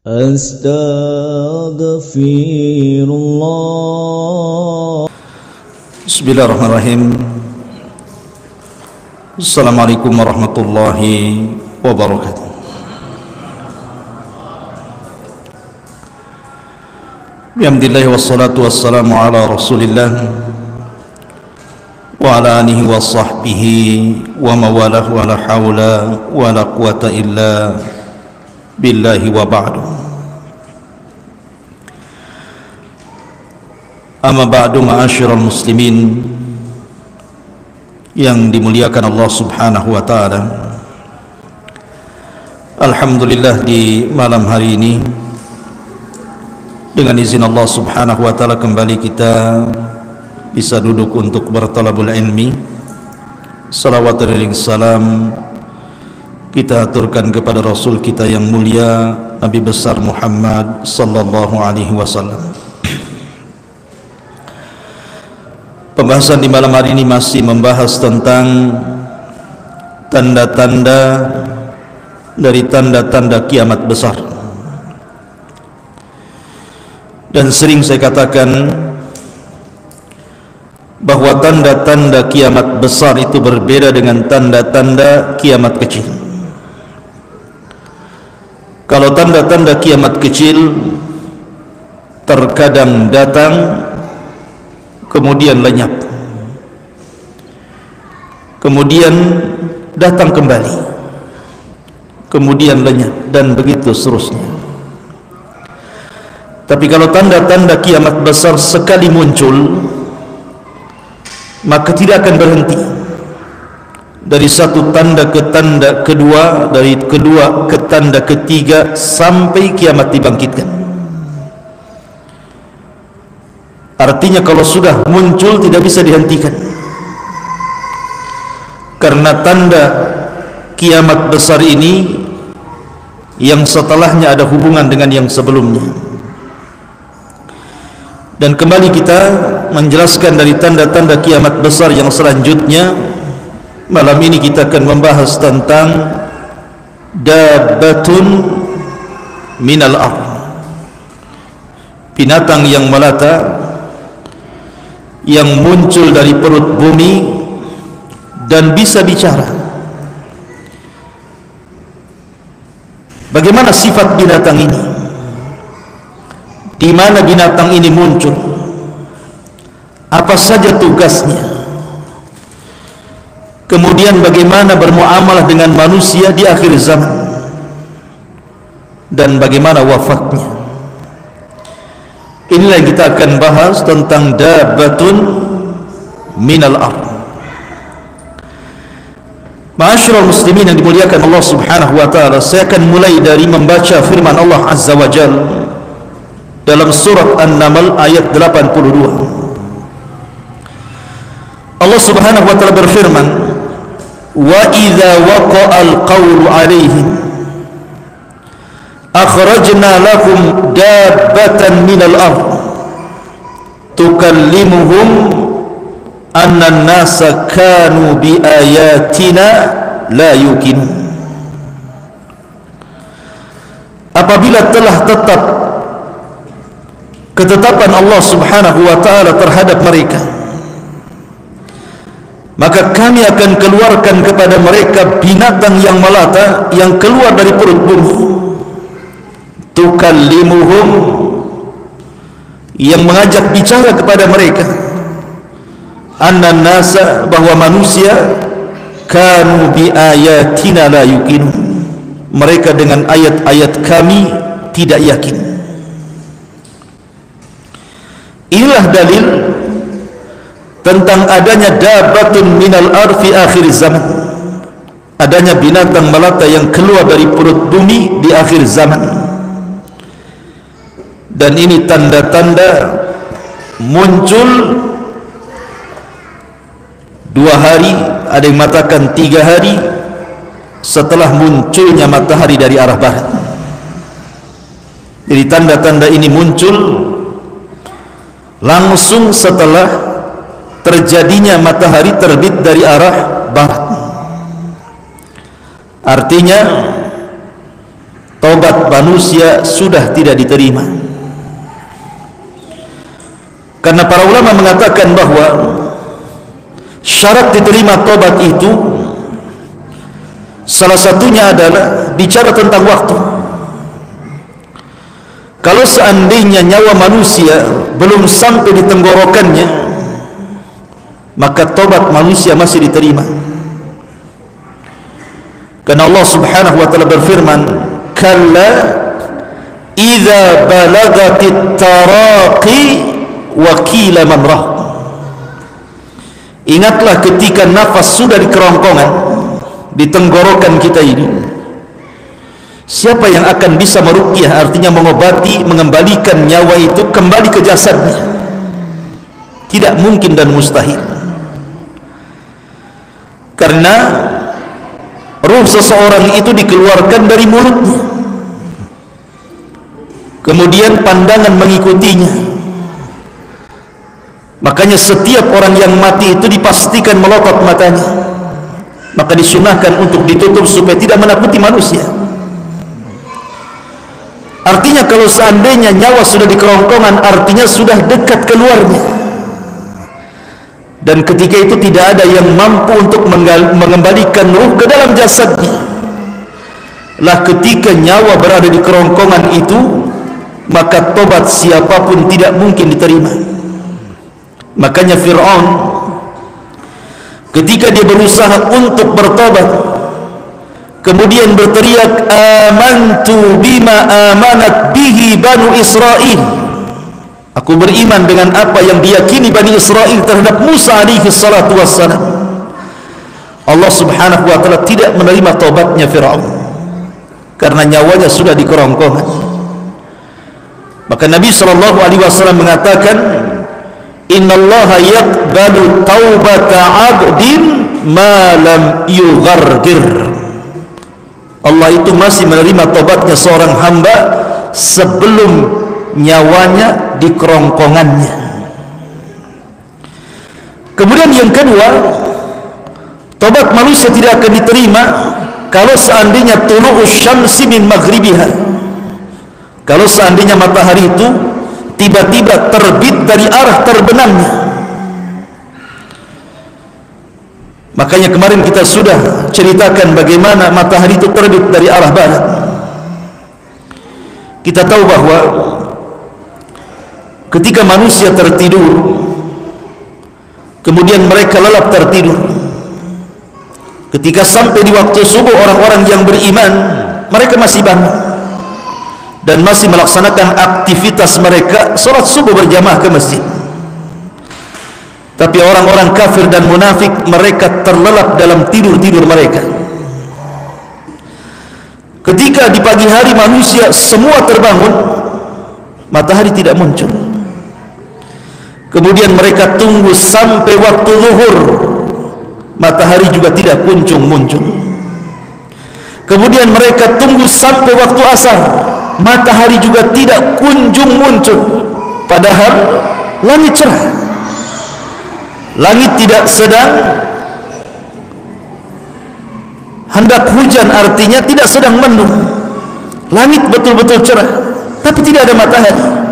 Astaghfirullah. Bismillahirrahmanirrahim. Assalamualaikum warahmatullahi wabarakatuh. Bihamdillahi wassalatu wassalamu ala rasulillah wa ala alihi wa sahbihi wa mawalah wa la hawla wa la quwata illa billahi wa ba'du. Amma ba'du, ma'asyiral muslimin yang dimuliakan Allah subhanahu wa ta'ala. Alhamdulillah, di malam hari ini dengan izin Allah subhanahu wa ta'ala kembali kita bisa duduk untuk bertalabul ilmi. Salawat dan salam kita aturkan kepada Rasul kita yang mulia, Nabi besar Muhammad sallallahu alaihi wasallam. Pembahasan di malam hari ini masih membahas tentang tanda-tanda dari tanda-tanda kiamat besar. Dan sering saya katakan bahwa tanda-tanda kiamat besar itu berbeda dengan tanda-tanda kiamat kecil. Kalau tanda-tanda kiamat kecil terkadang datang kemudian lenyap, kemudian datang kembali, kemudian lenyap, dan begitu seterusnya. Tapi kalau tanda-tanda kiamat besar sekali muncul, maka tidak akan berhenti. Dari satu tanda ke tanda kedua, dari kedua ke tanda ketiga, sampai kiamat dibangkitkan. Artinya kalau sudah muncul tidak bisa dihentikan, karena tanda kiamat besar ini yang setelahnya ada hubungan dengan yang sebelumnya. Dan kembali kita menjelaskan dari tanda-tanda kiamat besar yang selanjutnya. Malam ini kita akan membahas tentang dabbatun minal ardh, binatang yang melata yang muncul dari perut bumi dan bisa bicara. Bagaimana sifat binatang ini? Di mana binatang ini muncul? Apa saja tugasnya? Kemudian bagaimana bermuamalah dengan manusia di akhir zaman? Dan bagaimana wafatnya? Inilah yang kita akan bahas tentang dabbatun minal ardh. Ma'asyiral muslimin yang dimuliakan Allah subhanahu wa ta'ala, saya akan mulai dari membaca firman Allah azza wa jalla dalam surat An-Naml ayat 82. Allah subhanahu wa ta'ala berfirman, wa idza waqa'al qawlu 'alaihim akhrajna lahum dabbatan minal ardh tukallimuhum anna an-nasa kanu bi ayatina la yuqinun. Apabila telah tetap ketetapan Allah subhanahu wa ta'ala terhadap mereka, maka kami akan keluarkan kepada mereka binatang yang melata yang keluar dari perut bumi, tukallimuhum, yang mengajak bicara kepada mereka, anna nasa, bahwa manusia, kanu bi ayatina la yuqinun, mereka dengan ayat-ayat kami tidak yakin. Inilah dalil tentang adanya dabbatun minal ardh fi akhir zaman, adanya binatang melata yang keluar dari perut bumi di akhir zaman. Dan ini tanda-tanda muncul 2 hari, ada yang mengatakan 3 hari setelah munculnya matahari dari arah barat. Jadi tanda-tanda ini muncul langsung setelah terjadinya matahari terbit dari arah barat. Artinya Taubat manusia sudah tidak diterima. Karena para ulama mengatakan bahwa syarat diterima taubat itu salah satunya adalah bicara tentang waktu. Kalau seandainya nyawa manusia belum sampai di tenggorokannya, maka taubat manusia masih diterima. Karena Allah Subhanahu wa taala berfirman, "Kalla idza balagatit taraqi wa qila man rah." Ingatlah ketika nafas sudah di kerongkongan, di tenggorokan kita ini, siapa yang akan bisa meruqyah, artinya mengobati, mengembalikan nyawa itu kembali ke jasadnya? Tidak mungkin dan mustahil. Karena ruh seseorang itu dikeluarkan dari mulutnya, kemudian pandangan mengikutinya. Makanya setiap orang yang mati itu dipastikan melotot matanya, maka disunahkan untuk ditutup supaya tidak menakuti manusia. Artinya kalau seandainya nyawa sudah di kerongkongan, artinya sudah dekat keluarnya. Dan ketika itu tidak ada yang mampu untuk mengembalikan ruh ke dalam jasadnya. Lah ketika nyawa berada di kerongkongan itu, maka tobat siapapun tidak mungkin diterima. Makanya Fir'aun ketika dia berusaha untuk bertobat, kemudian berteriak, "Amantu bima amanat bihi Banu Israel." Aku beriman dengan apa yang diyakini Bani Israel terhadap Musa alaihi salatu wassalam. Allah Subhanahu wa taala tidak menerima taubatnya Fir'aun karena nyawanya sudah di kerongkongan. Maka Nabi sallallahu alaihi wasallam mengatakan, "Innallaha yaqbalu taubata 'abdin ma lam yughargir." Allah itu masih menerima taubatnya seorang hamba sebelum nyawanya di kerongkongannya. Kemudian yang kedua, taubat manusia tidak akan diterima kalau seandainya tulu'us syamsi min maghribiha. Kalau seandainya matahari itu tiba-tiba terbit dari arah terbenamnya. Makanya kemarin kita sudah ceritakan bagaimana matahari itu terbit dari arah barat. Kita tahu bahwa ketika manusia tertidur, kemudian mereka lelap tertidur, ketika sampai di waktu subuh, orang-orang yang beriman mereka masih bangun dan masih melaksanakan aktivitas mereka, sholat subuh berjamaah ke masjid. Tapi orang-orang kafir dan munafik, mereka terlelap dalam tidur-tidur mereka. Ketika di pagi hari manusia semua terbangun, matahari tidak muncul. Kemudian mereka tunggu sampai waktu zuhur, matahari juga tidak kunjung muncul. Kemudian mereka tunggu sampai waktu asar, matahari juga tidak kunjung muncul. Padahal langit cerah, langit tidak sedang hendak hujan, artinya tidak sedang mendung. Langit betul-betul cerah, tapi tidak ada matahari.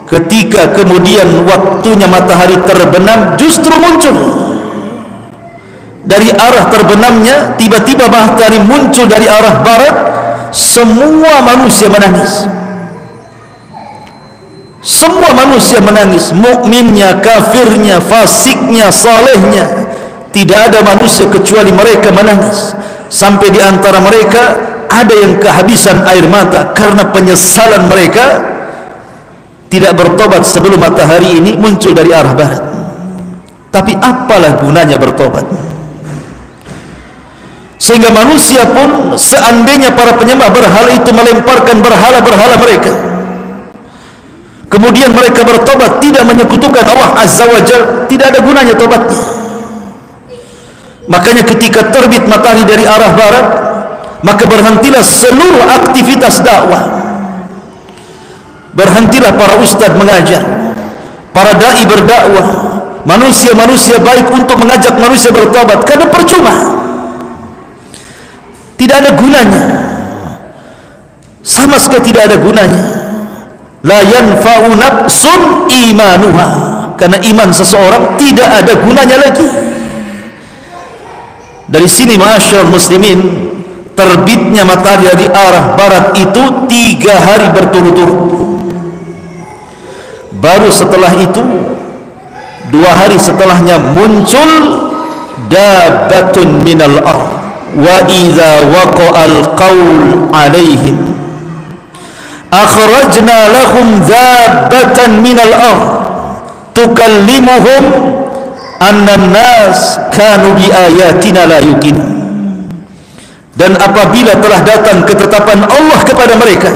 Ketika kemudian waktunya matahari terbenam, justru muncul dari arah terbenamnya, tiba-tiba matahari muncul dari arah barat. Semua manusia menangis. Semua manusia menangis, mukminnya, kafirnya, fasiknya, salehnya. Tidak ada manusia kecuali mereka menangis. Sampai di antara mereka ada yang kehabisan air mata karena penyesalan mereka tidak bertobat sebelum matahari ini muncul dari arah barat. Tapi apalah gunanya bertobat? Sehingga manusia pun, seandainya para penyembah berhala itu melemparkan berhala-berhala mereka, kemudian mereka bertobat, tidak menyekutukan Allah Azza wa Jalla, tidak ada gunanya tobatnya. Makanya ketika terbit matahari dari arah barat, maka berhentilah seluruh aktivitas dakwah. Berhentilah para ustadz mengajar, para dai berdakwah, manusia-manusia baik untuk mengajak manusia bertobat, karena percuma, tidak ada gunanya. sama sekali tidak ada gunanya. La yanfa'u nafsun imanuha, karena iman seseorang tidak ada gunanya lagi. Dari sini ma'asyiral muslimin, terbitnya matahari dari arah barat itu 3 hari berturut-turut. Baru setelah itu 2 hari setelahnya muncul dabatun minal ardh wa idza waqa'al qaul alaihim akhrajna lahum dabbatan minal ardh tukallimuhum anna an-nas kanu bi ayatina la yuqinun. Dan apabila telah datang ketetapan Allah kepada mereka,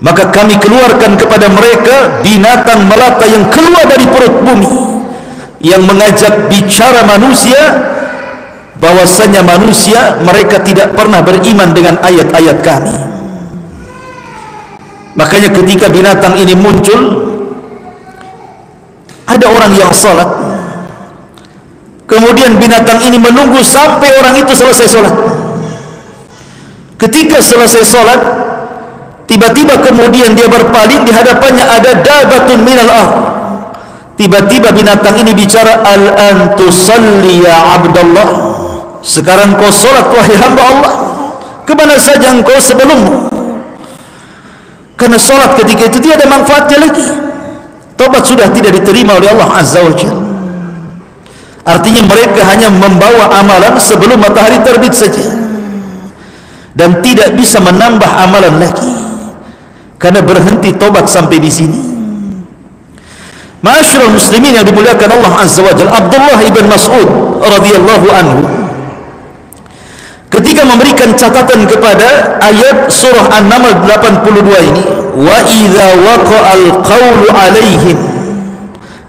maka kami keluarkan kepada mereka binatang melata yang keluar dari perut bumi, yang mengajak bicara manusia bahwasanya manusia mereka tidak pernah beriman dengan ayat-ayat kami. Makanya ketika binatang ini muncul, ada orang yang salat, kemudian binatang ini menunggu sampai orang itu selesai salat. Ketika selesai salat, tiba-tiba kemudian dia berpaling, di hadapannya ada dabatun minal ardh. Tiba-tiba binatang ini bicara, al-an tusalli ya abdallah, sekarang kau salat wahai hamba Allah, kemana saja engkau sebelummu? Karena salat ketika itu tidak ada manfaatnya lagi. Taubat sudah tidak diterima oleh Allah Azza wa Jalla. Artinya mereka hanya membawa amalan sebelum matahari terbit saja, dan tidak bisa menambah amalan lagi, karena berhenti taubat sampai di sini. Ma'asyiral muslimin yang dimuliakan Allah Azza wa Jalla, Abdullah ibn Mas'ud radhiyallahu anhu ketika memberikan catatan kepada ayat surah An-Naml 82 ini, wa idza waqa'al qawlu alaihim,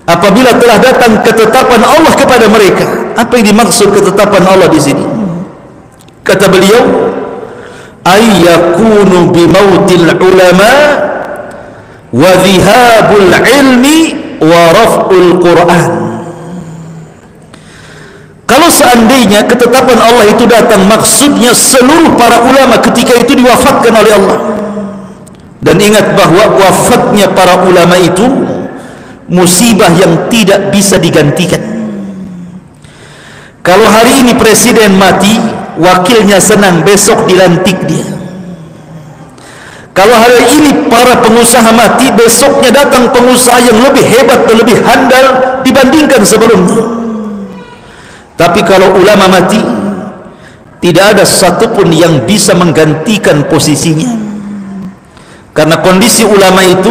apabila telah datang ketetapan Allah kepada mereka. Apa yang dimaksud ketetapan Allah di sini? Kata beliau, ayyakunu bimautil ulama wa dhihabul ilmi wa raf'ul Qur'an. Kalau seandainya ketetapan Allah itu datang, maksudnya seluruh para ulama ketika itu diwafatkan oleh Allah. Dan ingat bahwa wafatnya para ulama itu musibah yang tidak bisa digantikan. Kalau hari ini presiden mati, wakilnya senang, besok dilantik dia. Kalau hari ini para pengusaha mati, besoknya datang pengusaha yang lebih hebat dan lebih handal dibandingkan sebelumnya. Tapi kalau ulama mati, tidak ada satupun yang bisa menggantikan posisinya. Karena kondisi ulama itu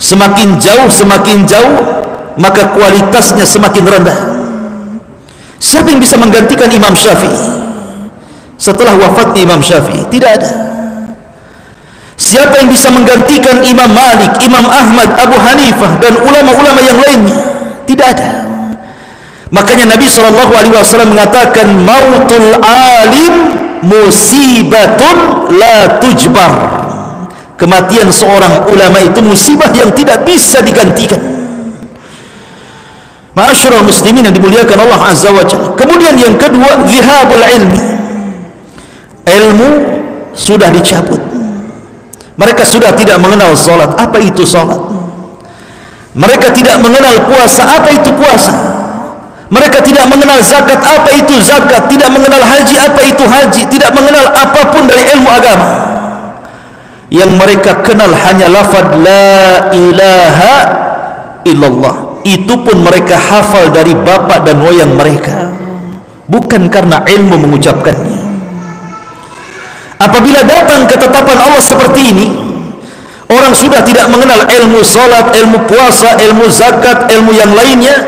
semakin jauh, maka kualitasnya semakin rendah. Siapa yang bisa menggantikan Imam Syafi'i setelah wafatnya Imam Syafi'i? Tidak ada. Siapa yang bisa menggantikan Imam Malik, Imam Ahmad, Abu Hanifah dan ulama-ulama yang lainnya? Tidak ada. Makanya Nabi SAW mengatakan, mautul alim musibatun la tujbar. Kematian seorang ulama itu musibah yang tidak bisa digantikan. Ma'asyiral muslimin yang dimuliakan Allah Azza wa Jalla. Kemudian yang kedua, zihabul ilmi. Ilmu sudah dicabut. Mereka sudah tidak mengenal salat. Apa itu salat? Mereka tidak mengenal puasa. Apa itu puasa? Mereka tidak mengenal zakat. Apa itu zakat? Tidak mengenal haji. Apa itu haji? Tidak mengenal apapun dari ilmu agama. Yang mereka kenal hanya lafaz la ilaha illallah. Itu pun mereka hafal dari bapak dan moyang mereka, bukan karena ilmu mengucapkannya. Apabila datang ketetapan Allah seperti ini, orang sudah tidak mengenal ilmu salat, ilmu puasa, ilmu zakat, ilmu yang lainnya,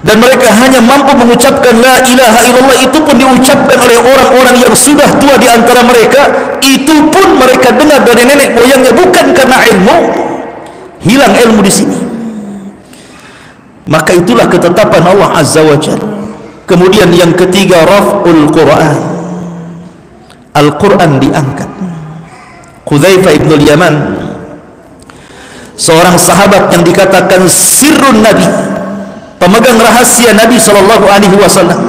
dan mereka hanya mampu mengucapkan la ilaha illallah. Itu pun diucapkan oleh orang-orang yang sudah tua di antara mereka. Itu pun mereka dengar dari nenek moyangnya, bukan karena ilmu. Hilang ilmu di sini. Maka itulah ketetapan Allah Azza wa Jalla. Kemudian yang ketiga, raf'ul Qur'an. Al-Quran diangkat. Hudzaifah ibn al-Yaman, seorang sahabat yang dikatakan sirrun Nabi, pemegang rahasia Nabi SAW,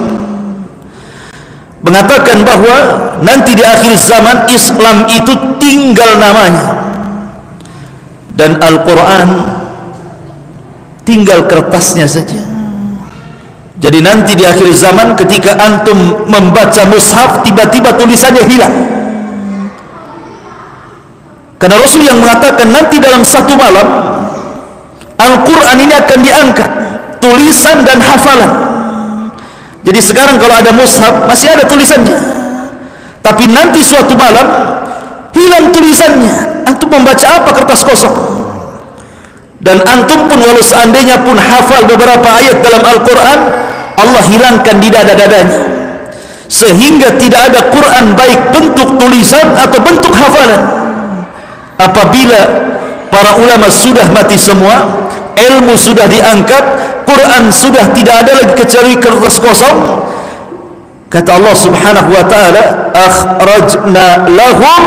mengatakan bahwa nanti di akhir zaman Islam itu tinggal namanya dan Al-Quran tinggal kertasnya saja. Jadi nanti di akhir zaman ketika antum membaca mushaf, tiba-tiba tulisannya hilang. Karena Rasul yang mengatakan nanti dalam satu malam Al-Quran ini akan diangkat, tulisan dan hafalan. Jadi sekarang kalau ada mushaf masih ada tulisannya, tapi nanti suatu malam hilang tulisannya. Antum membaca apa? Kertas kosong. Dan antum pun walau seandainya pun hafal beberapa ayat dalam Al-Quran, Allah hilangkan di dada-dadanya, sehingga tidak ada Quran baik bentuk tulisan atau bentuk hafalan. Apabila para ulama sudah mati semua, ilmu sudah diangkat, Quran sudah tidak ada lagi kecuali kertas kosong, kata Allah subhanahu wa ta'ala, akhrajna lahum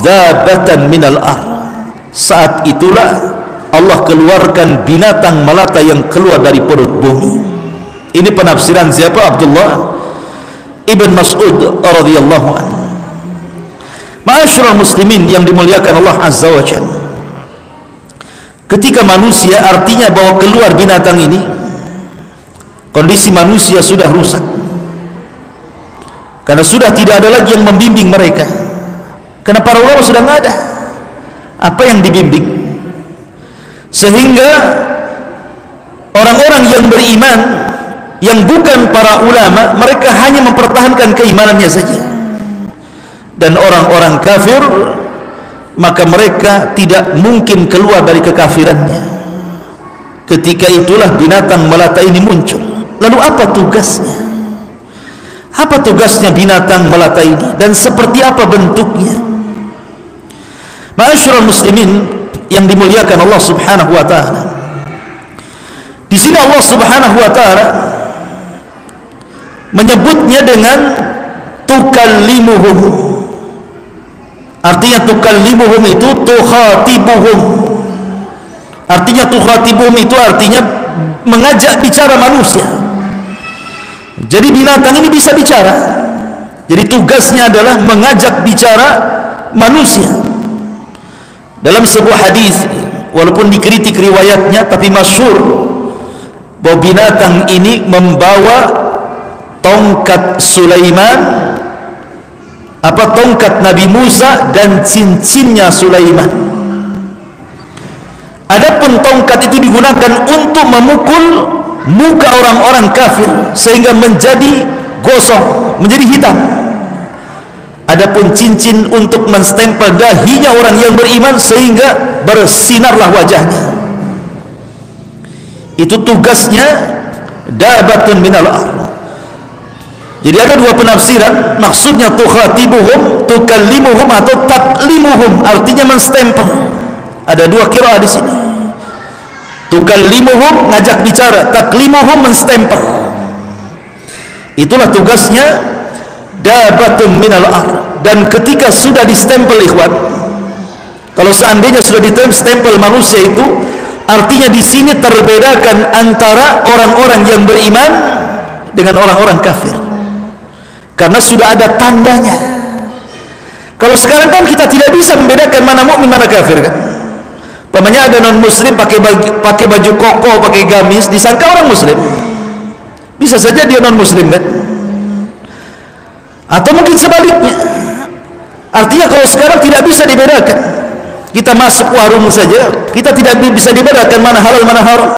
dhabatan minal ard. Saat itulah Allah keluarkan binatang melata yang keluar dari perut bumi. Ini penafsiran siapa? Abdullah ibn Mas'ud radhiyallahu anhu. Ma'asyiral muslimin yang dimuliakan Allah azza wa jalla, ketika manusia, artinya bahwa keluar binatang ini, kondisi manusia sudah rusak karena sudah tidak ada lagi yang membimbing mereka, karena para ulama sudah tidak ada. Apa yang dibimbing? Sehingga orang-orang yang beriman yang bukan para ulama, mereka hanya mempertahankan keimanannya saja. Dan orang-orang kafir, maka mereka tidak mungkin keluar dari kekafirannya. Ketika itulah binatang melata ini muncul. Lalu apa tugasnya? Apa tugasnya binatang melata ini dan seperti apa bentuknya? Ma'asyiral muslimin yang dimuliakan Allah subhanahu wa ta'ala, di sini Allah subhanahu wa ta'ala menyebutnya dengan tukallimuhum. Artinya tukallimuhum itu tukhatibuhum. Artinya tukhatibuhum itu artinya mengajak bicara manusia. Jadi binatang ini bisa bicara. Jadi tugasnya adalah mengajak bicara manusia. Dalam sebuah hadis, walaupun dikritik riwayatnya, tapi masyhur bahwa binatang ini membawa tongkat Sulaiman, tongkat Nabi Musa dan cincinnya Sulaiman. Adapun tongkat itu digunakan untuk memukul muka orang-orang kafir sehingga menjadi gosong, menjadi hitam. Adapun cincin untuk menstempel dahinya orang yang beriman sehingga bersinarlah wajahnya. Itu tugasnya dabatun minal ard. Jadi ada dua penafsiran, maksudnya tukhatibuhum, tukallimuhum atau taklimuhum, artinya menstempel. Ada dua qiraah di sini. Tukallimuhum ngajak bicara, taklimuhum menstempel. Itulah tugasnya dabatun minal ard. Dan ketika sudah distempel, ikhwan, kalau seandainya sudah ditempel manusia itu, artinya di sini terbedakan antara orang-orang yang beriman dengan orang-orang kafir, karena sudah ada tandanya. Kalau sekarang kan kita tidak bisa membedakan mana mukmin mana kafir kan. Pamannya ada non muslim pakai baju koko, pakai gamis, disangka orang muslim. Bisa saja dia non muslim kan. Atau mungkin sebaliknya. Artinya kalau sekarang tidak bisa dibedakan. Kita masuk warung saja, kita tidak bisa dibedakan mana halal mana haram.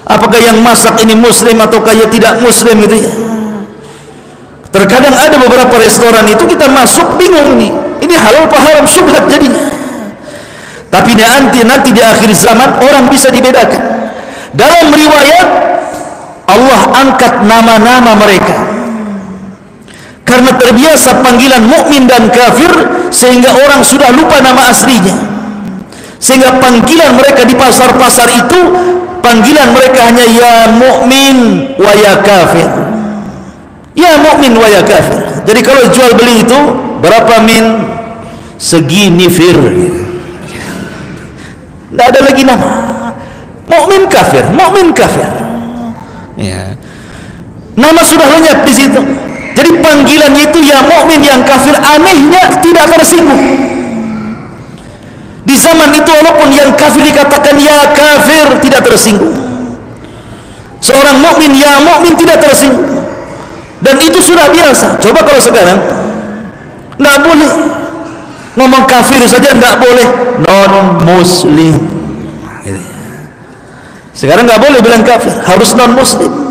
Apakah yang masak ini muslim ataukah ia tidak muslim gitu ya. Terkadang ada beberapa restoran itu kita masuk bingung ini halal apa haram, syubhat jadinya. Tapi nanti di akhir zaman orang bisa dibedakan. Dalam riwayat Allah angkat nama-nama mereka karena terbiasa panggilan mukmin dan kafir, sehingga orang sudah lupa nama aslinya. Sehingga panggilan mereka di pasar-pasar itu, panggilan mereka hanya ya mukmin wa ya kafir. Ya mukmin wa ya kafir. Jadi kalau jual beli itu berapa min? Segini fir. Tidak ada lagi nama. Mukmin kafir, mukmin kafir. Ya. Nama sudah lenyap di situ. Jadi panggilannya itu ya mukmin, yang kafir anehnya tidak tersinggung. Di zaman itu walaupun yang kafir dikatakan ya kafir tidak tersinggung, seorang mukmin ya mukmin tidak tersinggung, dan itu sudah biasa. Coba kalau sekarang nggak boleh ngomong kafir saja, nggak boleh non muslim. Sekarang nggak boleh bilang kafir, harus non muslim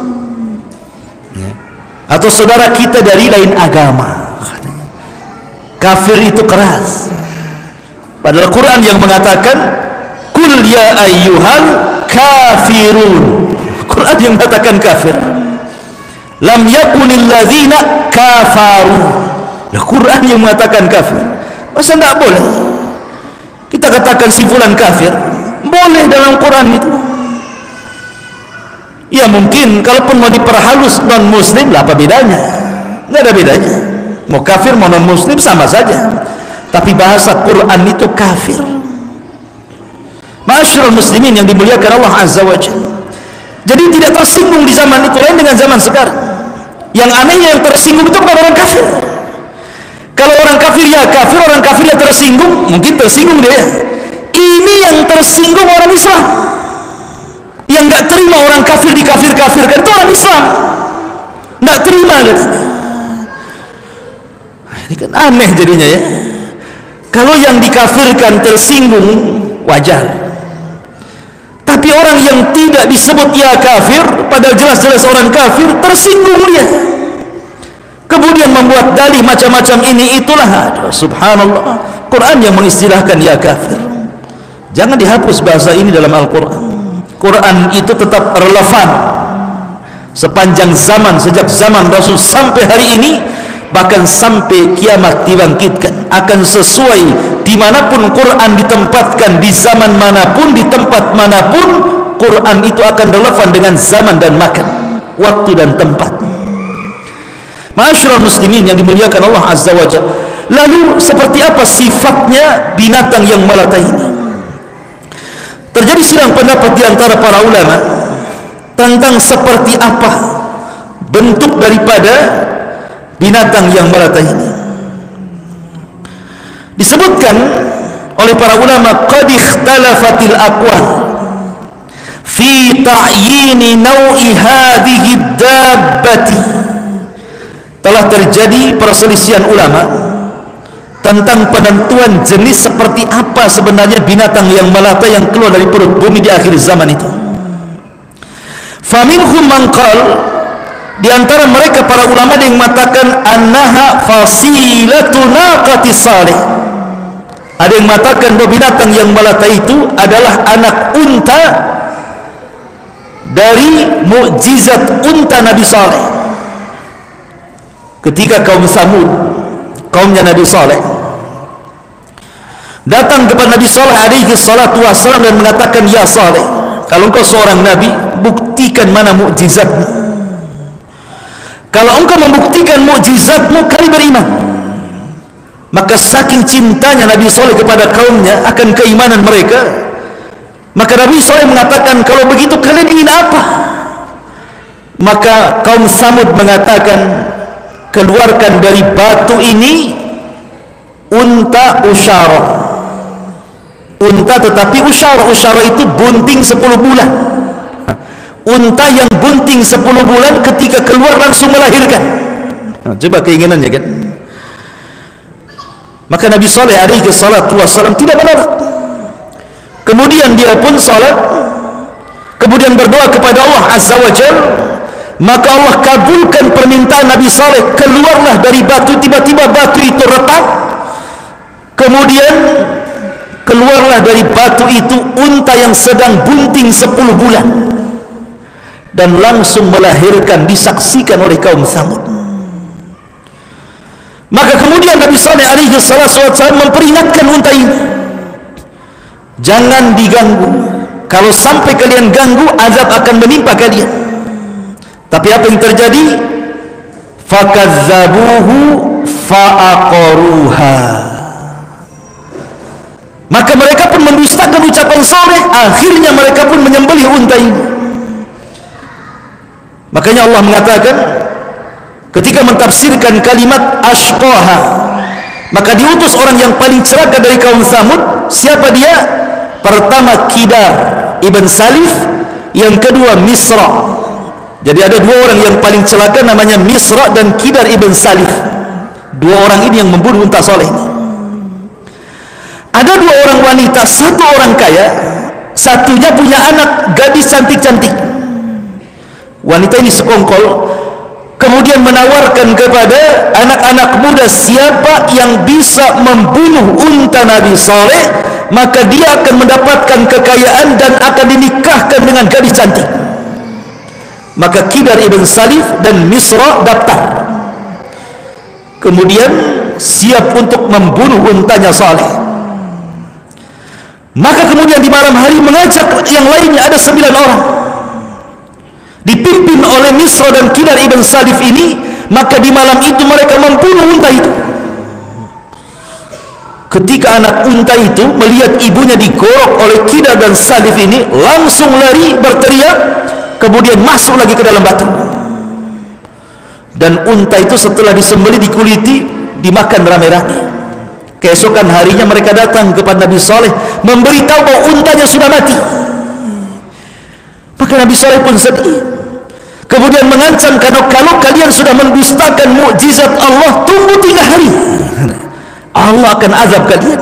atau saudara kita dari lain agama. Kafir itu keras, padahal Quran yang mengatakan kul ya ayyuhal kafirun. Quran yang mengatakan kafir. Lam yakunil ladzina kafaru. Nah, Quran yang mengatakan kafir. Masa tidak boleh kita katakan si fulan kafir? Boleh dalam Quran itu. Ya mungkin kalaupun mau diperhalus non muslim lah, apa bedanya? Nggak ada bedanya. Mau kafir mau non muslim sama saja. Tapi bahasa Quran itu kafir. Ma'asyiral muslimin yang dimuliakan Allah Azza wa Jalla. Jadi tidak tersinggung di zaman itu lain dengan zaman sekarang. Yang anehnya yang tersinggung itu bukan orang kafir. Kalau orang kafir ya kafir, orang kafir ya tersinggung, mungkin tersinggung dia. Ini yang tersinggung orang Islam, yang nggak terima orang kafir dikafir-kafirkan, itu orang Islam nggak terima gitu. Ini kan aneh jadinya ya. Kalau yang dikafirkan tersinggung wajar, tapi orang yang tidak disebut ya kafir padahal jelas-jelas orang kafir tersinggung dia, kemudian membuat dalih macam-macam ini itulah. Aduh, subhanallah, Quran yang mengistilahkan ya kafir. Jangan dihapus bahasa ini dalam Al-Quran. Quran itu tetap relevan sepanjang zaman, sejak zaman Rasul sampai hari ini, bahkan sampai kiamat dibangkitkan, akan sesuai dimanapun Quran ditempatkan, di zaman manapun, di tempat manapun, Quran itu akan relevan dengan zaman dan makan, waktu dan tempat. Ma'asyiral muslimin yang dimuliakan Allah Azza wa Jalla. Lalu seperti apa sifatnya binatang yang melata ini? Terjadi sidang pendapat di antara para ulama tentang seperti apa bentuk daripada binatang yang melata ini. Disebutkan oleh para ulama, qad ikhtalafatil aqwal fi ta'yini naw'i hadhihi dabbati. Telah terjadi perselisihan ulama tentang penentuan jenis seperti apa sebenarnya binatang yang melata yang keluar dari perut bumi di akhir zaman itu. Faminhum man qala, di antara mereka para ulama yang mengatakan annaha fasilatu naqati salih. Ada yang mengatakan bahwa binatang yang melata itu adalah anak unta dari mukjizat unta Nabi Saleh. Ketika kaum Samud, kaumnya Nabi Saleh, datang kepada Nabi Saleh alaihi salatu wassalam dan mengatakan, ya Saleh, kalau engkau seorang Nabi, buktikan mana mukjizatmu. Kalau engkau membuktikan mukjizatmu, kami beriman. Maka saking cintanya Nabi Saleh kepada kaumnya akan keimanan mereka, maka Nabi Saleh mengatakan, kalau begitu kalian ingin apa? Maka kaum Samud mengatakan, keluarkan dari batu ini unta usyarah. Unta tetapi usyarah, usyarah itu bunting 10 bulan. Unta yang bunting 10 bulan ketika keluar langsung melahirkan. Nah, coba keinginannya kan. Maka Nabi Saleh alaihi salatu wassalam tidak menolak. Kemudian dia pun salat, kemudian berdoa kepada Allah Azza wa Jalla. Maka Allah kabulkan permintaan Nabi Saleh. Keluarlah dari batu, tiba-tiba batu itu retak. Kemudian keluarlah dari batu itu unta yang sedang bunting 10 bulan, dan langsung melahirkan, disaksikan oleh kaum Samud. Maka kemudian Nabi Saleh alaihi wasallam memperingatkan unta ini, jangan diganggu. Kalau sampai kalian ganggu, azab akan menimpa kalian. Tapi apa yang terjadi? Fakazzabuhu fa'aqaruha. Maka mereka pun mendustakan ucapan Saleh, akhirnya mereka pun menyembelih unta ini. Makanya Allah mengatakan, ketika mentafsirkan kalimat ashqaha, maka diutus orang yang paling celaka dari kaum Tsamud. Siapa dia? Pertama Kidar ibn Salif, yang kedua Misra. Jadi ada dua orang yang paling celaka, namanya Misra dan Kidar ibn Salif. Dua orang ini yang membunuh unta soleh ini. Ada dua orang wanita, satu orang kaya, satunya punya anak gadis cantik-cantik. Wanita ini sekongkol, kemudian menawarkan kepada anak-anak muda, siapa yang bisa membunuh unta Nabi Saleh, maka dia akan mendapatkan kekayaan dan akan dinikahkan dengan gadis cantik. Maka Kidar ibn Salif dan Misra daftar, kemudian siap untuk membunuh untanya Saleh. Maka kemudian di malam hari mengajak yang lainnya, ada 9 orang dipimpin oleh Misra dan Kidar ibn Salif ini. Maka di malam itu mereka membunuh unta itu. Ketika anak unta itu melihat ibunya digorok oleh Kidar dan Salif ini, langsung lari berteriak, kemudian masuk lagi ke dalam batu. Dan unta itu setelah disembelih, dikuliti, dimakan rame-rame. Keesokan harinya mereka datang kepada Nabi Saleh, memberitahu bahwa untanya sudah mati. Maka Nabi Saleh pun sedih, kemudian mengancam, kalau kalian sudah mendustakan mukjizat Allah, tunggu 3 hari, Allah akan azab kalian.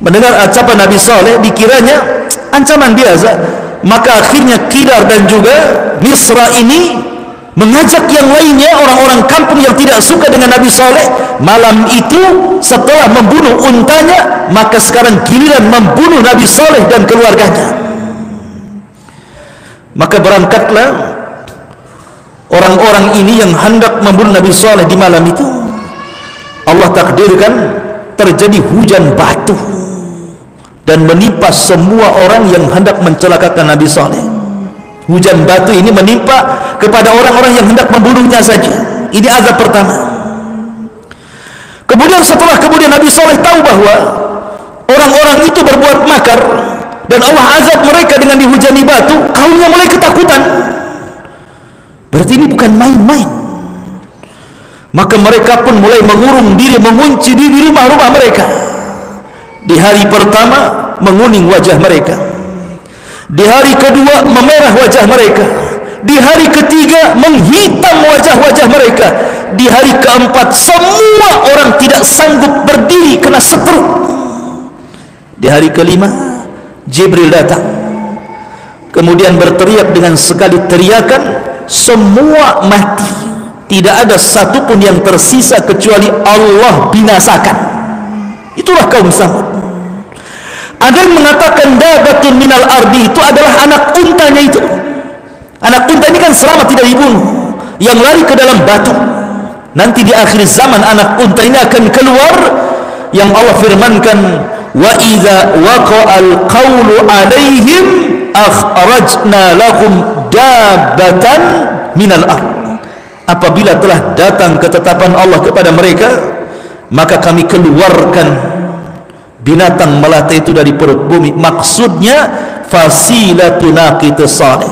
Mendengar ucapan Nabi Saleh, dikiranya ancaman biasa, maka akhirnya Kidar dan juga Misra ini mengajak yang lainnya, orang-orang kampung yang tidak suka dengan Nabi Saleh. Malam itu setelah membunuh untanya, maka sekarang giliran membunuh Nabi Saleh dan keluarganya. Maka berangkatlah orang-orang ini yang hendak membunuh Nabi Saleh. Di malam itu Allah takdirkan terjadi hujan batu dan menimpa semua orang yang hendak mencelakakan Nabi Saleh. Hujan batu ini menimpa kepada orang-orang yang hendak membunuhnya saja. Ini azab pertama. Kemudian setelah Nabi Saleh tahu bahwa orang-orang itu berbuat makar dan Allah azab mereka dengan dihujani batu, kaumnya mulai ketakutan. Berarti ini bukan main-main. Maka mereka pun mulai mengurung diri, mengunci diri di rumah-rumah mereka. Di hari pertama menguning wajah mereka, di hari kedua memerah wajah mereka, di hari ketiga menghitam wajah-wajah mereka, di hari keempat semua orang tidak sanggup berdiri kena setruk. Di hari kelima Jibril datang, kemudian berteriak dengan sekali teriakan, semua mati, tidak ada satupun yang tersisa kecuali Allah binasakan. Itulah kaum Tsamud. Ada yang mengatakan dabatun minal ardi itu adalah anak untanya itu. Anak unta ini kan selamat, tidak dibunuh, yang lari ke dalam batu. Nanti di akhir zaman anak unta ini akan keluar, yang Allah firmankan, wa idza waqa'al qawlu alaihim akhrajna lahum dabbatan minal ard. Apabila telah datang ketetapan Allah kepada mereka, maka kami keluarkan binatang melata itu dari perut bumi. Maksudnya fasilatun naqit salih,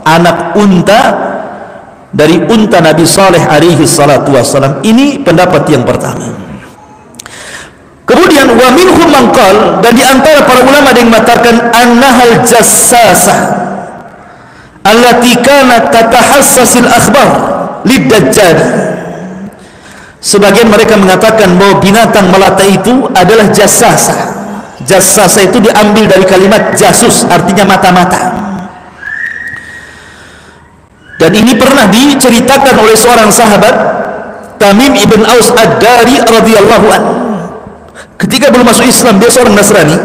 anak unta dari unta Nabi Saleh alaihi salatu wassalam. Ini pendapat yang pertama. Kemudian wa minhum man qala, dan di antara para ulama ada yang mengatakan annahal jassasah allati kanat tatahassasil akhbar lid-dajjal. Sebagian mereka mengatakan bahwa binatang melata itu adalah jassasah. Jassasah itu diambil dari kalimat jasus, artinya mata-mata. Dan ini pernah diceritakan oleh seorang sahabat, Tamim ibn Aus ad-Dari radhiyallahu anhu. Ketika belum masuk Islam, dia seorang Nasrani,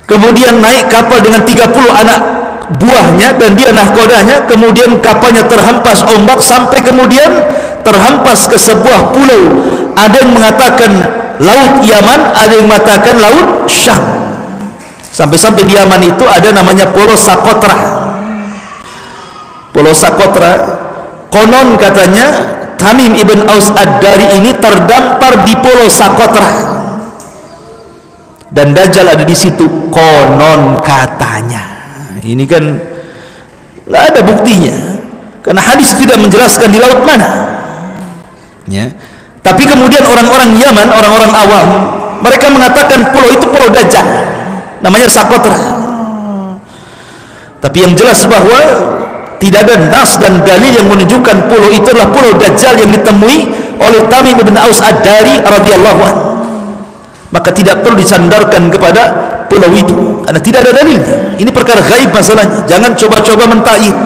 kemudian naik kapal dengan 30 anak buahnya dan dia nahkodanya. Kemudian kapalnya terhempas ombak sampai kemudian terhempas ke sebuah pulau. Ada yang mengatakan laut Yaman, ada yang mengatakan laut Syam. Sampai-sampai di Yaman itu ada namanya Pulau Socotra. Pulau Socotra, konon katanya Tamim ibn Aus ad-Dari ini terdampar di Pulau Socotra, dan Dajjal ada di situ, konon katanya. Ini kan nggak ada buktinya, karena hadis tidak menjelaskan di laut mana. Ya. Tapi kemudian orang-orang Yaman, orang-orang awam, mereka mengatakan pulau itu pulau Dajjal, namanya Socotra. Tapi yang jelas bahwa tidak ada nas dan dalil yang menunjukkan pulau itu adalah pulau Dajjal yang ditemui oleh Tamim bin Aus Ad-Dari radhiyallahu anhu. Maka tidak perlu disandarkan kepada pulau itu karena tidak ada dalilnya. Ini perkara gaib masalahnya. Jangan coba-coba mentakwil.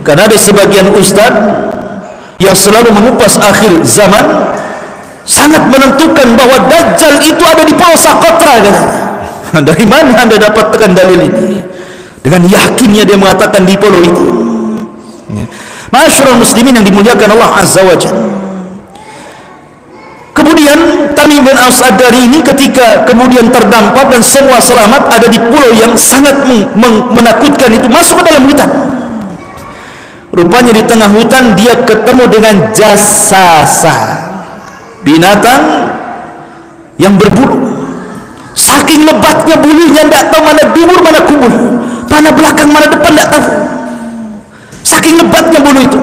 Karena ada sebagian ustaz yang selalu mengupas akhir zaman, sangat menentukan bahwa Dajjal itu ada di pulau Socotra. Dari mana anda dapatkan dalil ini? Dengan yakinnya dia mengatakan di pulau itu. Masyarul muslimin yang dimuliakan Allah Azza wa Jalla. Kemudian Tamim bin Aus Ad-Dari ini ketika kemudian terdampar dan semua selamat, ada di pulau yang sangat menakutkan itu, masuk ke dalam hutan. Rupanya di tengah hutan dia ketemu dengan jasasa, binatang yang berbulu. Saking lebatnya bulunya, tidak tahu mana dubur mana kubur, mana belakang mana depan, tidak tahu. Saking lebatnya bulu itu.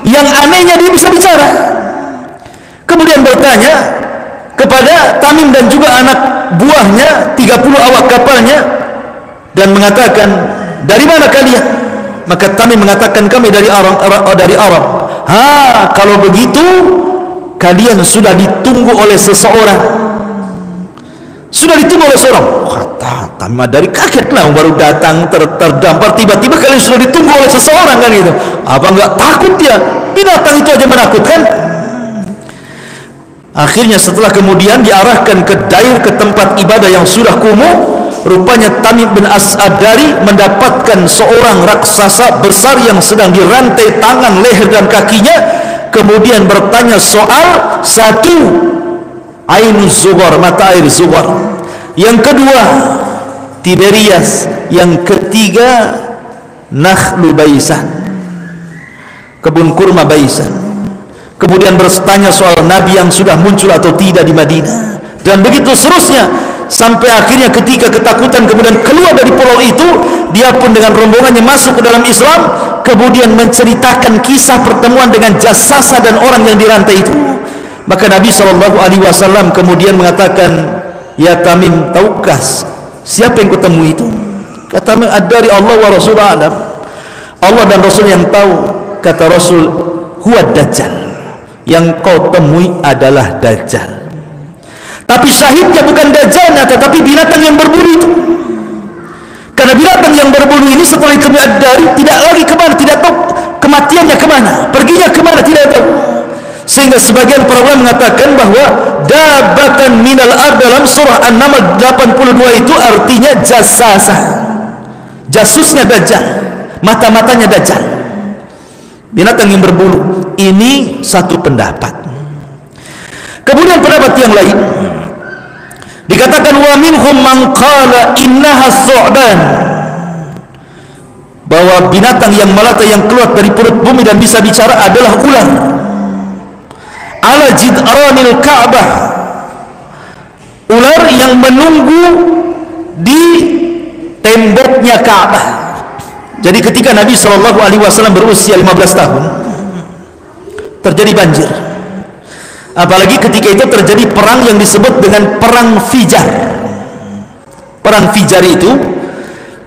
Yang anehnya dia bisa bicara. Kemudian bertanya kepada Tamim dan juga anak buahnya, 30 awak kapalnya, dan mengatakan, dari mana kalian? Maka Tamim mengatakan, kami dari Arab. Kalau begitu kalian sudah ditunggu oleh seseorang. Sudah ditunggu oleh seorang. Kata Tamim dari kagetlah, baru datang terdampar, tiba-tiba kalian sudah ditunggu oleh seseorang, kan itu. Apa enggak takut dia? Binatang itu aja menakutkan. Akhirnya setelah kemudian diarahkan ke dair, ke tempat ibadah yang sudah kumuh, rupanya Tamim bin Aus Ad-Dari mendapatkan seorang raksasa besar yang sedang dirantai tangan, leher dan kakinya. Kemudian bertanya soal satu, Ainuz Zughar, mata air Zughar. Yang kedua, Tiberias. Yang ketiga, Nakhlu Baisan, kebun kurma Baisan. Kemudian bertanya soal Nabi yang sudah muncul atau tidak di Madinah, dan begitu seterusnya, sampai akhirnya ketika ketakutan kemudian keluar dari pulau itu, dia pun dengan rombongannya masuk ke dalam Islam, kemudian menceritakan kisah pertemuan dengan jasasa dan orang yang dirantai itu. Maka Nabi SAW kemudian mengatakan, ya Tamim, tahukah siapa yang kutemu itu? Kata Tamim, dari Allah wa Rasul alam, Allah dan Rasul yang tahu. Kata Rasul, huwa Dajjal, yang kau temui adalah Dajjal. Tapi syahidnya bukan Dajjalnya, tetapi binatang yang berbulu itu. Karena binatang yang berbulu ini setelah itu Ad-Dari tidak lagi kemana, tidak tahu kematiannya kemana, perginya kemana, tidak tahu. Sehingga sebagian para ulama mengatakan bahwa dabatan minal ard dalam surah An-Naml 82 itu artinya jasasa, jasusnya Dajjal, mata-matanya Dajjal, binatang yang berbulu. Ini satu pendapat. Kemudian pendapat yang lain dikatakan, wa minhum man qala innaha su'ban, bahwa binatang yang melata yang keluar dari perut bumi dan bisa bicara adalah ular. Ala jidranil Ka'bah, ular yang menunggu di temboknya Ka'bah. Jadi ketika Nabi SAW berusia 15 tahun, terjadi banjir. Apalagi ketika itu terjadi perang yang disebut dengan perang Fijar. Perang Fijar itu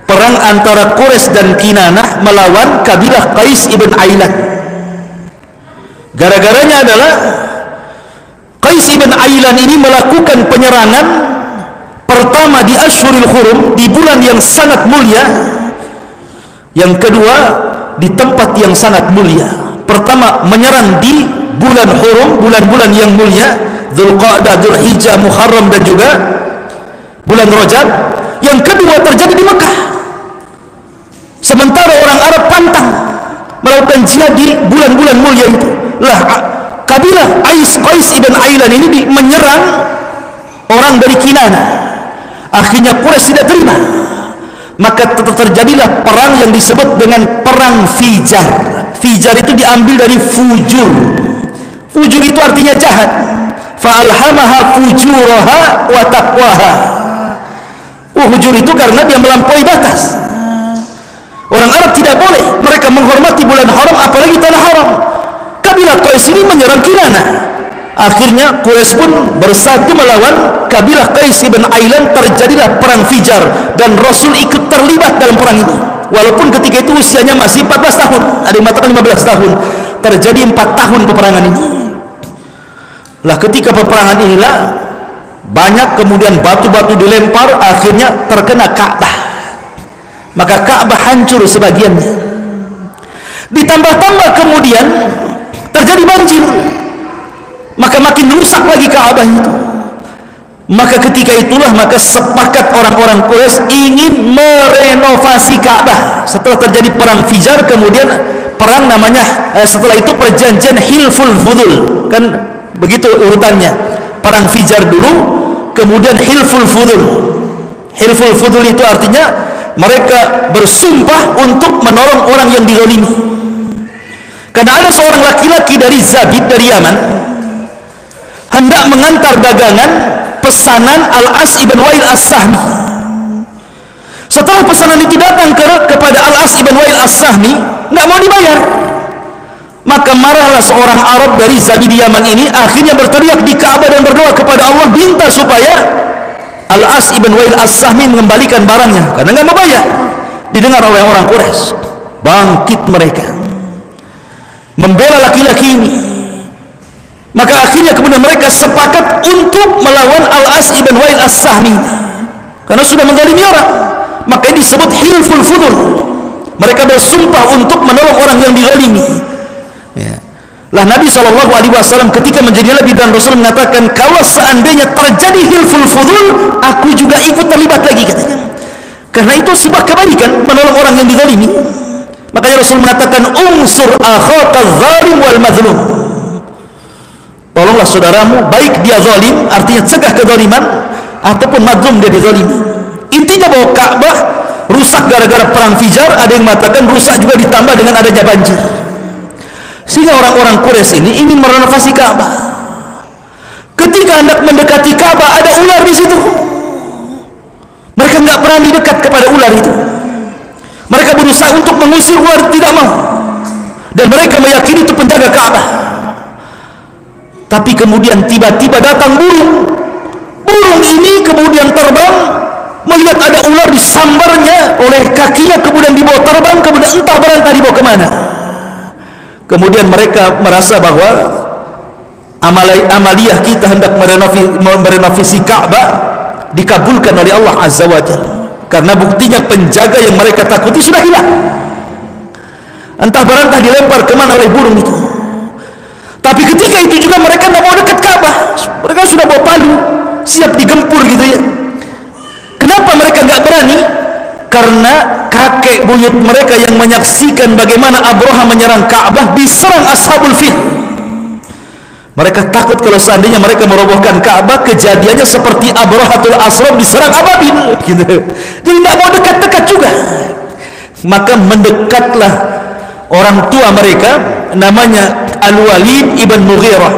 perang antara Quraisy dan Kinanah melawan kabilah Qais ibn Ailan. Gara-garanya adalah Qais ibn Ailan ini melakukan penyerangan pertama di Ashhurul Hurum, di bulan yang sangat mulia. Yang kedua di tempat yang sangat mulia. Pertama menyerang di bulan Hurum, bulan-bulan yang mulia, Dzulqa'dah, Dzulhijjah, Muharram dan juga bulan Rajab. Yang kedua terjadi di Mekah. Sementara orang Arab pantang melakukan jihad di bulan-bulan mulia itu. Lah kabilah Qais ibn Ailan ini menyerang orang dari Kinanah. Akhirnya Quraisy tidak terima. Maka terjadilah perang yang disebut dengan perang Fijar. Fijar itu diambil dari fujur. Fujur itu artinya jahat. Fa'alhamaha fujuraha wa taqwaha. Fujur itu karena dia melampaui batas. Orang Arab tidak boleh mereka menghormati bulan haram, apalagi tanah haram. Kabilah kabilah Qais ini menyerang Kinana. Akhirnya Quraisy pun bersatu melawan kabilah Qais ibn Ailan. Terjadilah perang Fijar dan Rasul ikut terlibat dalam perang itu. Walaupun ketika itu usianya masih 14 tahun, ada yang mengatakan 15 tahun. Terjadi 4 tahun peperangan ini. Lah ketika peperangan inilah banyak kemudian batu-batu dilempar, akhirnya terkena Ka'bah. Maka Ka'bah hancur sebagiannya. Ditambah-tambah kemudian terjadi banjir, maka makin rusak lagi Ka'bah itu. Maka ketika itulah maka sepakat orang-orang Quraisy ingin merenovasi Ka'bah. Setelah terjadi perang Fijar, kemudian perang namanya setelah itu perjanjian Hilful Fudul, kan begitu urutannya. Perang Fijar dulu, kemudian Hilful Fudul. Hilful Fudul itu artinya mereka bersumpah untuk menolong orang yang dizalimi. Karena ada seorang laki-laki dari Zabid, dari Yaman, hendak mengantar dagangan pesanan Al-As ibn Wa'il As-Sahmi. Setelah pesanan itu datang kepada Al-As ibn Wa'il As-Sahmi, nggak mau dibayar. Maka marahlah seorang Arab dari Zabid Yaman ini, akhirnya berteriak di Ka'bah dan berdoa kepada Allah, minta supaya Al-As ibn Wa'il As-Sahmi mengembalikan barangnya karena nggak mau bayar. Didengar oleh orang Quraisy, bangkit mereka membela laki-laki ini. Maka akhirnya kemudian mereka sepakat untuk melawan Al-As ibn Wa'il As-Sahmi karena sudah menzalimi orang. Maka ini disebut Hilful Fudul. Mereka bersumpah untuk menolong orang yang dizalimi. Ya. Lah Nabi SAW ketika menjadi Nabi dan Rasul mengatakan, kalau seandainya terjadi Hilful Fudul, aku juga ikut terlibat lagi, katanya. Karena itu sebuah kebaikan menolong orang yang dizalimi. Makanya Rasul mengatakan, unsur akhaka zalim wal mazlum. Tolonglah saudaramu, baik dia zalim, artinya cegah kezaliman, ataupun mazlum, dia dizalimi. Intinya bahwa Ka'bah rusak gara-gara perang Fijar. Ada yang mengatakan rusak juga ditambah dengan adanya banjir. Sehingga orang-orang Quraisy ini ingin merenovasi Ka'bah. Ketika hendak mendekati Ka'bah, ada ular di situ. Mereka nggak berani dekat kepada ular itu. Mereka berusaha untuk mengusir ular, tidak mau. Dan mereka meyakini itu penjaga Ka'bah. Tapi kemudian tiba-tiba datang burung. Burung ini kemudian terbang, melihat ada ular, disambarnya oleh kakinya, kemudian dibawa terbang, kemudian entah berantah dibawa kemana. Kemudian mereka merasa bahwa amaliyah kita hendak merenovasi Ka'bah dikabulkan oleh Allah Azza wa Jalla. Karena buktinya penjaga yang mereka takuti sudah hilang. Entah berantah dilempar kemana oleh burung itu. Tapi ketika itu juga mereka tidak mau dekat Ka'bah. Mereka sudah bawa palu, siap digempur gitu ya. Kenapa mereka nggak berani? Karena kakek buyut mereka yang menyaksikan bagaimana Abraha menyerang Ka'bah, diserang Ashabul Fil. Mereka takut kalau seandainya mereka merobohkan Ka'bah, kejadiannya seperti Abrahatul Asram diserang Ababil gitu. Jadi tidak mau dekat-dekat juga. Maka mendekatlah orang tua mereka, namanya Al-Walid ibn Mughirah,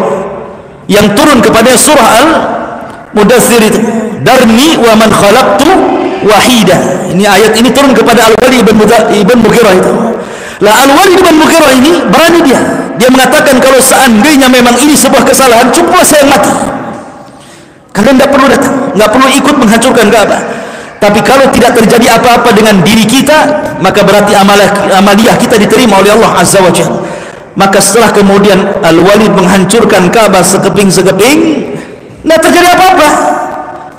yang turun kepada surah Al-Mudaththir itu, Darni wa man khalaqtu wahida. Ini ayat ini turun kepada Al-Walid ibn Mughirah itu. Lah Al-Walid ibn Mughirah ini berani dia mengatakan, kalau seandainya memang ini sebuah kesalahan, cukuplah saya mati. Kalian tidak perlu datang, nggak perlu ikut menghancurkan Ka'bah. Tapi kalau tidak terjadi apa-apa dengan diri kita, maka berarti amaliyah kita diterima oleh Allah Azza wa Jalla. Maka setelah kemudian Al-Walid menghancurkan Ka'bah sekeping-sekeping, tidak terjadi apa-apa.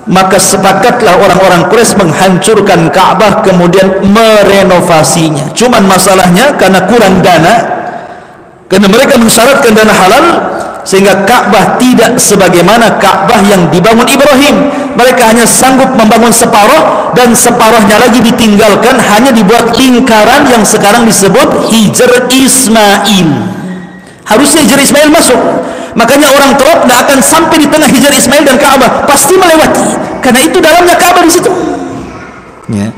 Maka sepakatlah orang-orang Quraisy menghancurkan Ka'bah, kemudian merenovasinya. Cuman masalahnya karena kurang dana, karena mereka mensyaratkan dana halal, sehingga Ka'bah tidak sebagaimana Ka'bah yang dibangun Ibrahim. Mereka hanya sanggup membangun separuh, dan separuhnya lagi ditinggalkan, hanya dibuat lingkaran yang sekarang disebut Hijr Ismail. Harusnya Hijr Ismail masuk. Makanya orang Terop tidak akan sampai di tengah Hijr Ismail dan Ka'bah, pasti melewati, karena itu dalamnya Ka'bah di situ. Ya.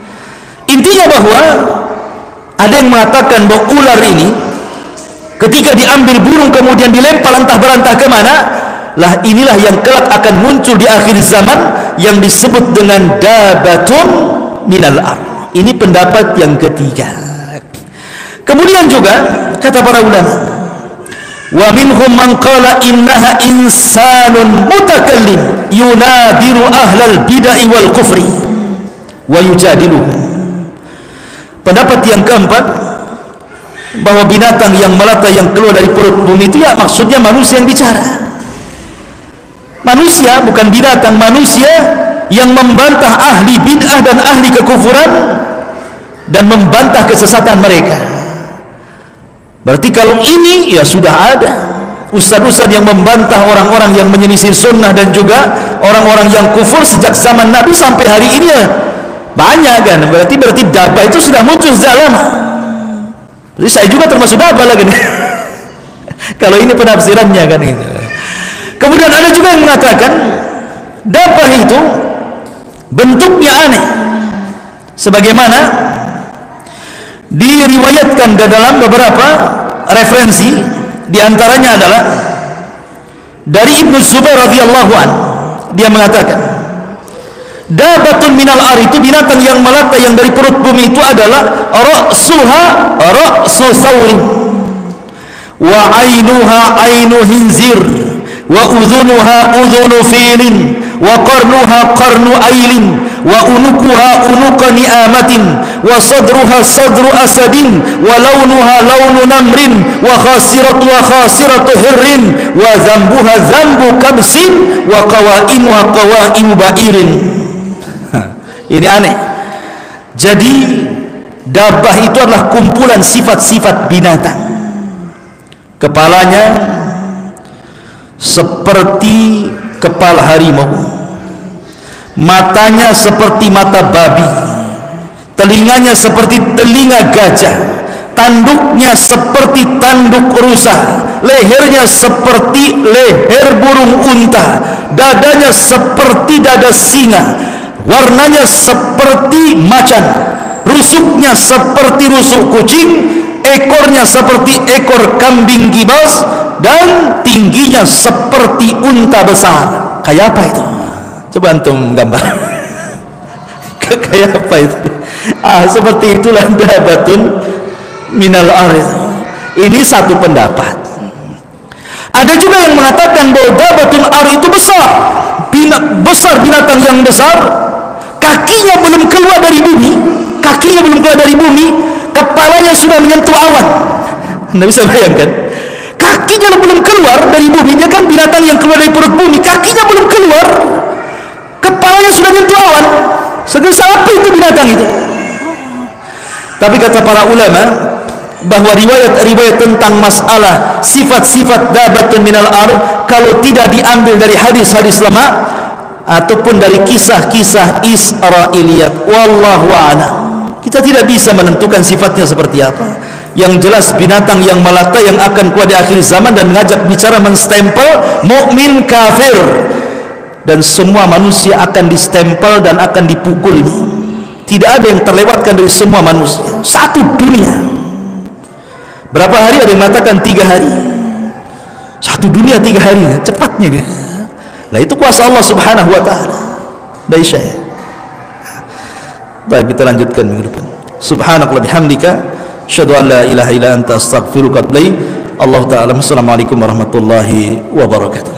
Intinya bahwa ada yang mengatakan bahwa ular ini ketika diambil burung kemudian dilempar entah berantah kemana, lah inilah yang kelak akan muncul di akhir zaman yang disebut dengan dabatun minal ard. Ini pendapat yang ketiga. Kemudian juga kata para ulama, wa minhum man qala innaha insanun mutakallim yunadiru ahlal bid'ah wal kufri wa yujadiluhum. Pendapat yang keempat, bahwa binatang yang melata yang keluar dari perut bumi itu ya maksudnya manusia yang bicara. Manusia, bukan binatang, manusia yang membantah ahli bid'ah dan ahli kekufuran dan membantah kesesatan mereka. Berarti kalau ini ya sudah ada ustaz-ustaz yang membantah orang-orang yang menyelisih sunnah dan juga orang-orang yang kufur sejak zaman Nabi sampai hari ini ya banyak kan. Berarti dabah itu sudah muncul sejak lama. Jadi saya juga termasuk dabah lagi nih. Kalau ini penafsirannya kan itu. Kemudian ada juga yang mengatakan dabah itu bentuknya aneh, sebagaimana diriwayatkan dalam beberapa referensi, diantaranya adalah dari Ibnu Zubair radhiyallahu an. Dia mengatakan dabatun minal ar, itu binatang yang melata yang dari perut bumi itu adalah ra'suha ra'su sawrin wa ainuha ainu hinzir wa udhunuha udhunu filin wa qarnuha qarnu ailin wa unukuha unuka ni'amatin wa sadruha sadru asadin wa launuha launu namrin wa khasiratu hirrin wa zambuha zambu kabsin wa qawaimuha qawaimu ba'irin. Ini aneh. Jadi dabah itu adalah kumpulan sifat-sifat binatang. Kepalanya seperti kepala harimau, matanya seperti mata babi, telinganya seperti telinga gajah, tanduknya seperti tanduk rusa, lehernya seperti leher burung unta, dadanya seperti dada singa, warnanya seperti macan, rusuknya seperti rusuk kucing, ekornya seperti ekor kambing gibas, dan tingginya seperti unta besar. Kayak apa itu? Coba antum gambar. Kayak apa itu? Seperti itulah dabatun minal arz. Ini satu pendapat. Ada juga yang mengatakan bahwa dabatun ar itu besar, binatang yang besar, kakinya belum keluar dari bumi, kepalanya sudah menyentuh awan. Anda bisa bayangkan, kakinya belum keluar dari bumi, dia kan binatang yang keluar dari perut bumi, kakinya belum keluar, kepalanya sudah menyentuh awan. Sebesar apa itu binatang itu? Tapi kata para ulama bahwa riwayat-riwayat tentang masalah sifat-sifat dabatun minal ar, kalau tidak diambil dari hadis-hadis lama ataupun dari kisah-kisah Israiliyat, wallahu a'lam, kita tidak bisa menentukan sifatnya seperti apa. Yang jelas binatang yang melata yang akan keluar di akhir zaman dan mengajak bicara, menstempel mukmin kafir, dan semua manusia akan distempel dan akan dipukul. Tidak ada yang terlewatkan dari semua manusia. Satu dunia. Berapa hari? Ada yang mengatakan 3 hari. Satu dunia 3 hari, cepatnya dia. Nah itu kuasa Allah subhanahu wa ta'ala. Daisyah. Baik, kita lanjutkan minggu depan. Subhanakallah bihamdika, asyhadu an la ilaha illa anta astaghfiruka wa atubu ilaik. Allah ta'ala. Assalamualaikum warahmatullahi wabarakatuh.